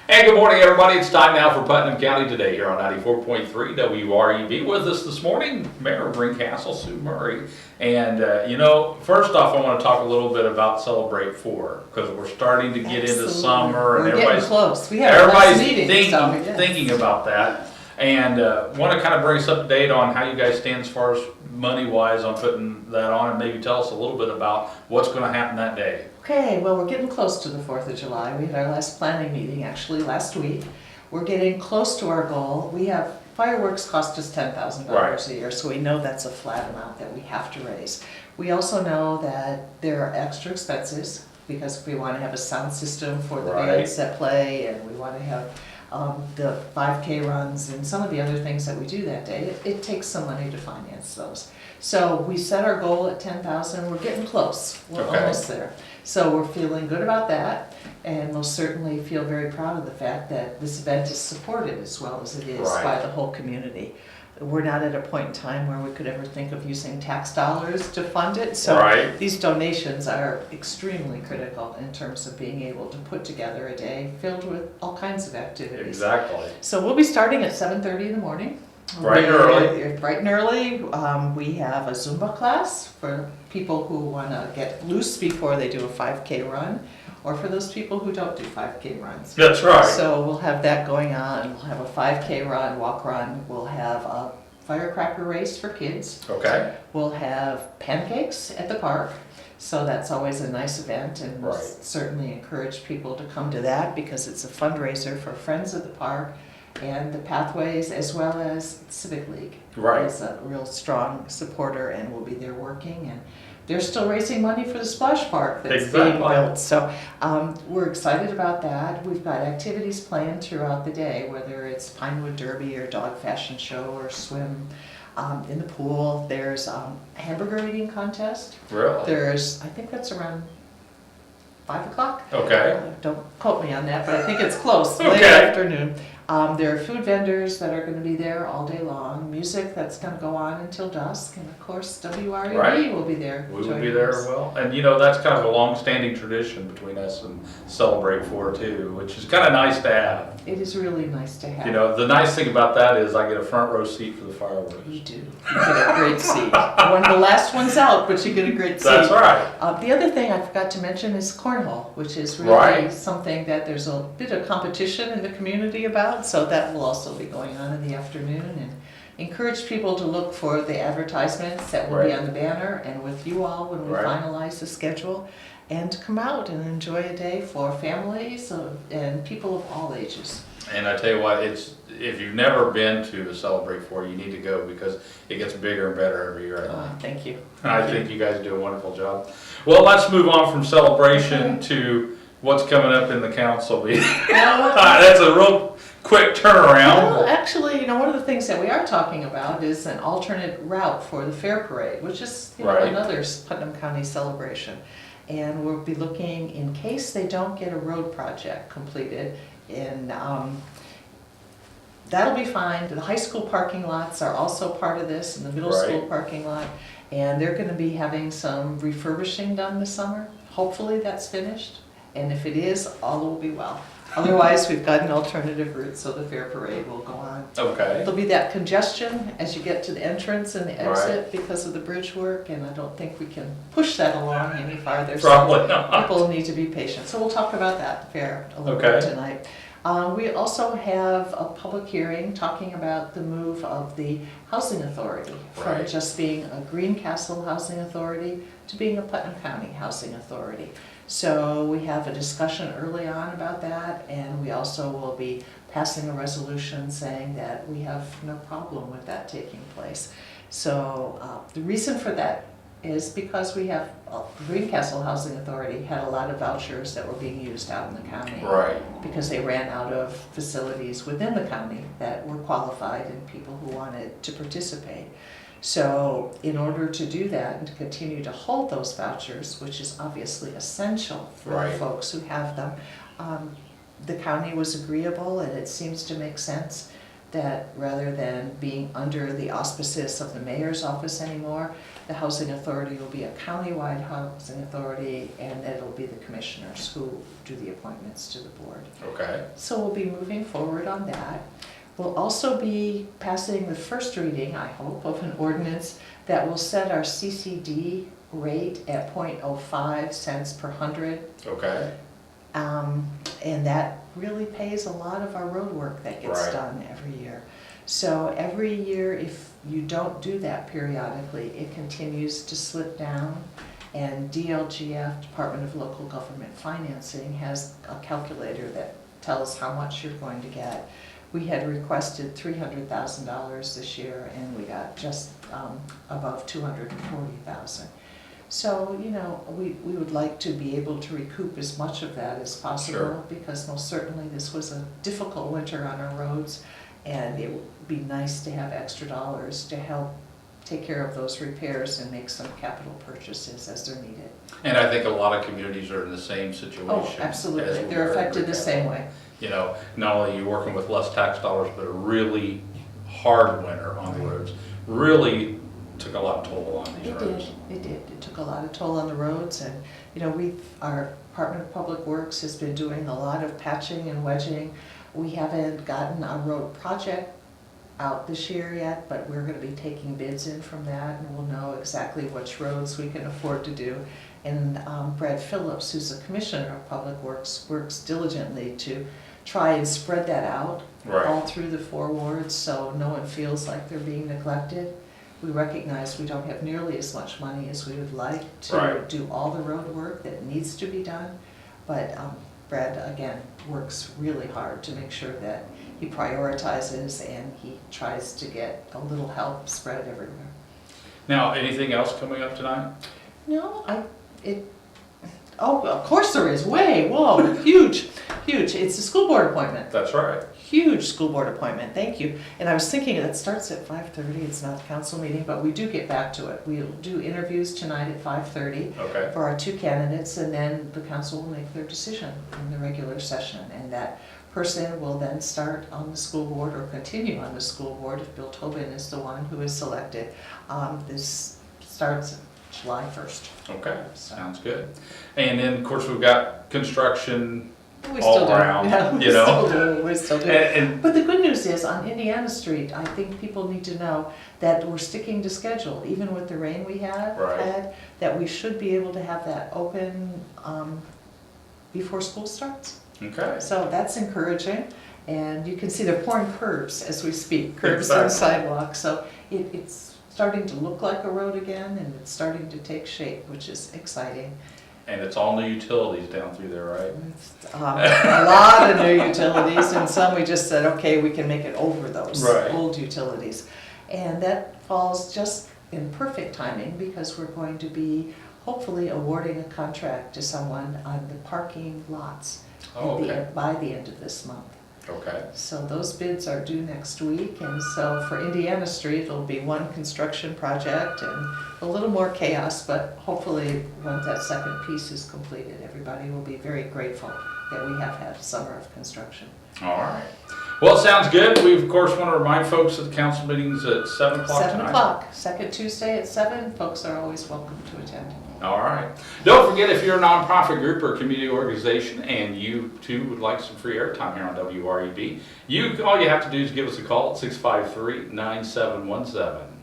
And good morning, everybody. It's time now for Putnam County Today here on 94.3 WREB. With us this morning, Mayor of Greencastle, Sue Murray. And, first off, I want to talk a little bit about Celebrate 4, because we're starting to get into summer. And we're getting close. We have our last meeting. Thinking about that. And want to kind of bring us up to date on how you guys stand as far as money-wise on putting that on, and maybe tell us a little bit about what's going to happen that day. Okay, well, we're getting close to the 4th of July. We had our last planning meeting actually last week. We're getting close to our goal. We have fireworks cost us $10,000 a year, so we know that's a flat amount that we have to raise. We also know that there are extra expenses because we want to have a sound system for the bands that play, and we want to have the 5K runs and some of the other things that we do that day. It takes some money to finance those. So we set our goal at $10,000. We're getting close. We're almost there. So we're feeling good about that, and we'll certainly feel very proud of the fact that this event is supported as well as it is by the whole community. We're not at a point in time where we could ever think of using tax dollars to fund it, so these donations are extremely critical in terms of being able to put together a day filled with all kinds of activities. Exactly. So we'll be starting at 7:30 in the morning. Bright and early. Bright and early. We have a Zumba class for people who want to get loose before they do a 5K run, or for those people who don't do 5K runs. That's right. So we'll have that going on. We'll have a 5K run, walk run. We'll have a firecracker race for kids. Okay. We'll have pancakes at the park. So that's always a nice event, and we'll certainly encourage people to come to that because it's a fundraiser for Friends of the Park and the Pathways, as well as Civic League. Is a real strong supporter and will be there working, and they're still raising money for the splash park that's being built. So we're excited about that. We've got activities planned throughout the day, whether it's Pinewood Derby or dog fashion show or swim in the pool. There's a hamburger eating contest. Really? There's, I think that's around 5 o'clock. Okay. Don't quote me on that, but I think it's close, late afternoon. There are food vendors that are going to be there all day long, music that's going to go on until dusk, and of course WREB will be there. We will be there as well. And that's kind of a long-standing tradition between us and Celebrate 4 too, which is kind of nice to have. It is really nice to have. The nice thing about that is I get a front row seat for the fireworks. You do. You get a great seat. One of the last ones out, but you get a great seat. That's right. The other thing I forgot to mention is cornhole, which is really something that there's a bit of competition in the community about. So that will also be going on in the afternoon, and encourage people to look for the advertisements that will be on the banner and with you all when we finalize the schedule, and to come out and enjoy a day for families and people of all ages. And I tell you what, if you've never been to the Celebrate 4, you need to go because it gets bigger and better every year. Thank you. I think you guys do a wonderful job. Well, let's move on from celebration to what's coming up in the council meeting. That's a real quick turnaround. Well, actually, one of the things that we are talking about is an alternate route for the fair parade, which is another Putnam County celebration. And we'll be looking, in case they don't get a road project completed, and that'll be fine. The high school parking lots are also part of this, and the middle school parking lot. And they're going to be having some refurbishing done this summer. Hopefully that's finished. And if it is, all will be well. Otherwise, we've got an alternative route, so the fair parade will go on. Okay. There'll be that congestion as you get to the entrance and the exit because of the bridge work, and I don't think we can push that along any farther. Probably not. People need to be patient. So we'll talk about that at the fair a little bit tonight. We also have a public hearing talking about the move of the housing authority from just being a Greencastle housing authority to being a Putnam County housing authority. So we have a discussion early on about that, and we also will be passing a resolution saying that we have no problem with that taking place. So the reason for that is because we have Greencastle Housing Authority had a lot of vouchers that were being used out in the county. Because they ran out of facilities within the county that were qualified and people who wanted to participate. So in order to do that and to continue to hold those vouchers, which is obviously essential for folks who have them, the county was agreeable, and it seems to make sense that rather than being under the auspices of the mayor's office anymore, the housing authority will be a countywide housing authority, and it'll be the commissioners who do the appointments to the board. Okay. So we'll be moving forward on that. We'll also be passing the first reading, I hope, of an ordinance that will set our CCD rate at 0.05 cents per hundred. Okay. And that really pays a lot of our road work that gets Right. done every year. So every year, if you don't do that periodically, it continues to slip down. And DLGF, Department of Local Government Financing, has a calculator that tells how much you're going to get. We had requested $300,000 this year, and we got just above $240,000. So, you know, we would like to be able to recoup as much of that as possible. Sure. Because most certainly this was a difficult winter on our roads, and it would be nice to have extra dollars to help take care of those repairs and make some capital purchases as they're needed. And I think a lot of communities are in the same situation. Oh, as absolutely, we they're are in affected the Greencastle. same way. You know, not only are you working with less tax dollars, but a really hard winter on the roads really took a lot of toll on these It roads. did, it did. It took a lot of toll on the roads, and, you know, our Department of Public Works has been doing a lot of patching and wedging. We haven't gotten a road project out this year yet, but we're gonna be taking bids in from that, and we'll know exactly which roads we can afford to do. And Brad Phillips, who's the Commissioner of Public Works, works diligently to try and spread that out Right. all through the 4 wards, so no one feels like they're being neglected. We recognize we don't have nearly as much money as we would like to Right. do all the road work that needs to be done. But Brad, again, works really hard to make sure that he prioritizes and he tries to get a little help spread everywhere. Now, anything else coming up tonight? No, of course there is, whoa, huge. It's a school board appointment. That's right. Huge school board appointment, thank you. And I was thinking that starts at 5:30, it's not a council meeting, but we do get back to it. We'll do interviews tonight at 5:30 Okay. for our 2 candidates, and then the council will make their decision in the regular session. And that person will then start on the school board or continue on the school board if Bill Tobin is the one who is selected. This starts July 1st. Okay, sounds good. And then, of course, we've got construction We all still do. around, Yeah, you know? We still do. And But the good news is, on Indiana Street, I think people need to know that we're sticking to schedule, even with the rain we had, Right. that we should be able to have that open before school starts. okay, So that's encouraging, and you can see they're pouring curbs as we speak, curbs and Exactly. sidewalks, so it's starting to look like a road again, and it's starting to take shape, which is exciting. and it's all new utilities down through there, right? A lot of new utilities, and some we just said, okay, we can make it over those Right. old utilities. And that falls just in perfect timing, because we're going to be hopefully awarding a contract to someone on the parking lots Oh, okay, by the end of this month. okay, So those bids are due next week, and so for Indiana Street, it'll be one construction project and a little more chaos, but hopefully, once that second piece is completed, everybody will be very grateful that we have had a summer of construction. all right. Well, it sounds good. We, of course, want to remind folks that the council meeting's at 7 o'clock tonight. 7 o'clock, second Tuesday at 7, folks are always welcome to attend. All right. Don't forget, if you're a nonprofit group or a community organization and you too would like some free airtime here on WREB, all you have to do is give us a call at 653-9717.